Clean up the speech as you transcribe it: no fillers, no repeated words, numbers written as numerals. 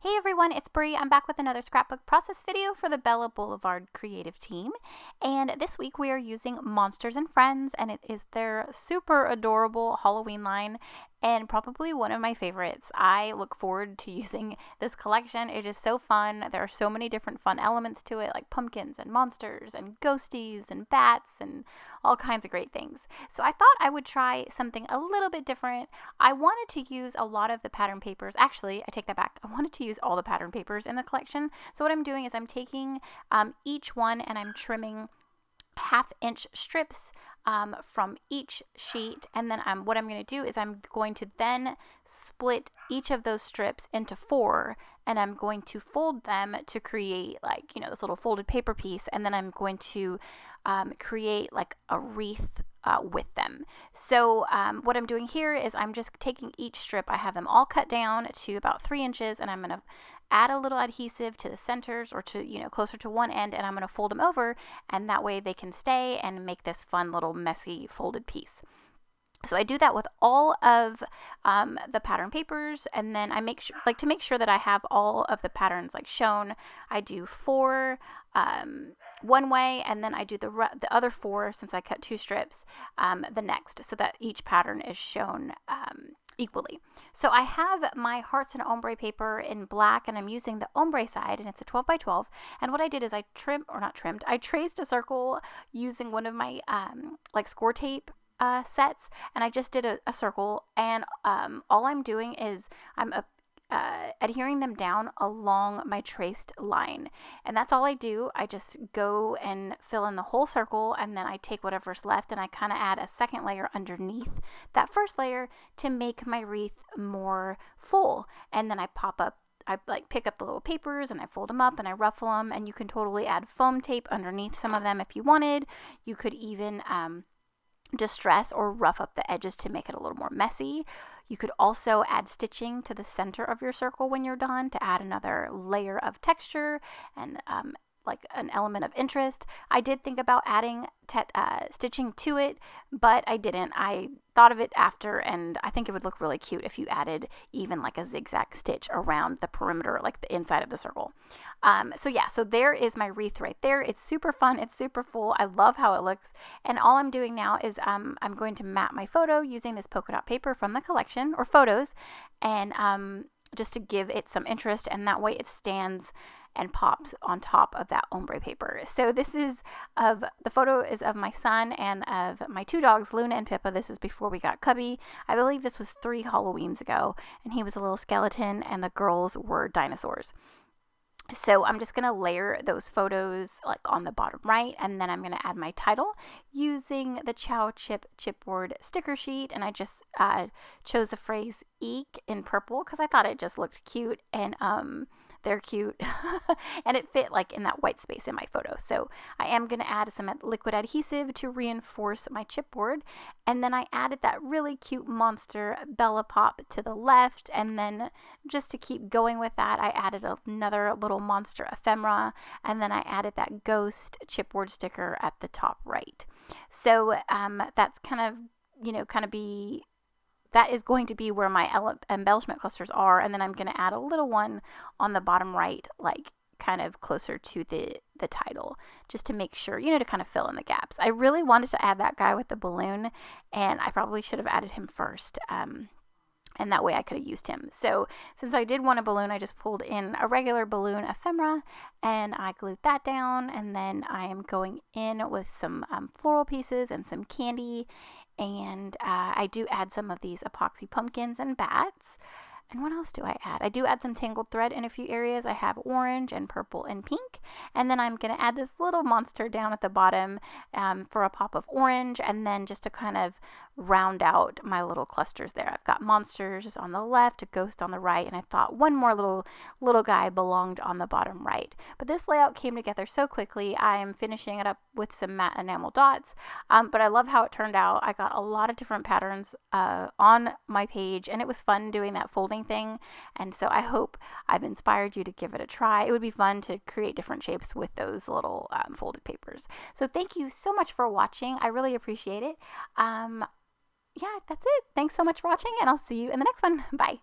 Hey everyone, it's Bri. I'm back with another scrapbook process video for the Blvd creative team. And this week we are using Monsters and Friends, and it is their super adorable Halloween line and probably one of my favorites. I look forward to using this collection. It is so fun. There are so many different fun elements to it, like pumpkins and monsters and ghosties and bats and all kinds of great things. So I thought I would try something a little bit different. I wanted to use a lot of the pattern papers. Actually, I take that back. I wanted to use all the pattern papers in the collection. So what I'm doing is I'm taking each one and I'm trimming half-inch strips from each sheet, and then what I'm going to do is I'm going to then split each of those strips into 4, and I'm going to fold them to create this little folded paper piece, and then I'm going to create like a wreath with them. So what I'm doing here is I'm just taking each strip. I have them all cut down to about 3 inches, and I'm going to add a little adhesive to the centers or to, closer to one end, and I'm going to fold them over, and that way they can stay and make this fun little messy folded piece. So I do that with all of the pattern papers, and then I to make sure that I have all of the patterns shown. I do 4 one way, and then I do the other 4, since I cut 2 strips, the next, so that each pattern is shown equally. So I have my hearts and ombre paper in black, and I'm using the ombre side, and it's a 12 by 12. And what I did is I traced a circle using one of my score tape sets, and I just did a circle, and all I'm doing is I'm adhering them down along my traced line, and that's all I do. I just go and fill in the whole circle, and then I take whatever's left and I kind of add a second layer underneath that first layer to make my wreath more full. And then I pick up the little papers and I fold them up and I ruffle them, and you can totally add foam tape underneath some of them if you wanted. You could even distress or rough up the edges to make it a little more messy. You could also add stitching to the center of your circle when you're done to add another layer of texture and an element of interest. I did think about adding stitching to it, but I didn't. I thought of it after, and I think it would look really cute if you added even a zigzag stitch around the perimeter, the inside of the circle. So there is my wreath right there. It's super fun. It's super full. I love how it looks. And all I'm doing now is I'm going to map my photo using this polka dot paper from the collection, or photos, and just to give it some interest, and that way it stands and pops on top of that ombre paper. So the photo is of my son and of my 2 dogs, Luna and Pippa. This is before we got Cubby. I believe this was 3 Halloweens ago, and he was a little skeleton and the girls were dinosaurs. So I'm just going to layer those photos on the bottom right, and then I'm going to add my title using the Chow Chip chipboard sticker sheet, and I just chose the phrase "eek" in purple because I thought it just looked cute, and they're cute and it fit in that white space in my photo. So I am going to add some liquid adhesive to reinforce my chipboard, and then I added that really cute monster Bella Pop to the left, and then just to keep going with that, I added another little monster ephemera, and then I added that ghost chipboard sticker at the top right. So that's that is going to be where my embellishment clusters are, and then I'm going to add a little one on the bottom right, kind of closer to the title, just to make sure, to kind of fill in the gaps. I really wanted to add that guy with the balloon, and I probably should have added him first, and that way I could have used him. So since I did want a balloon, I just pulled in a regular balloon ephemera, and I glued that down, and then I am going in with some floral pieces and some candy. And I do add some of these epoxy pumpkins and bats. And what else do I add? I do add some tangled thread in a few areas. I have orange and purple and pink. And then I'm going to add this little monster down at the bottom for a pop of orange. And then just to kind of round out my little clusters there. I've got monsters on the left, a ghost on the right, and I thought one more little guy belonged on the bottom right. But this layout came together so quickly. I am finishing it up with some matte enamel dots, but I love how it turned out. I got a lot of different patterns on my page, and it was fun doing that folding thing, and so I hope I've inspired you to give it a try. It would be fun to create different shapes with those little folded papers. So thank you so much for watching. I really appreciate it. Yeah, that's it. Thanks so much for watching, and I'll see you in the next one. Bye.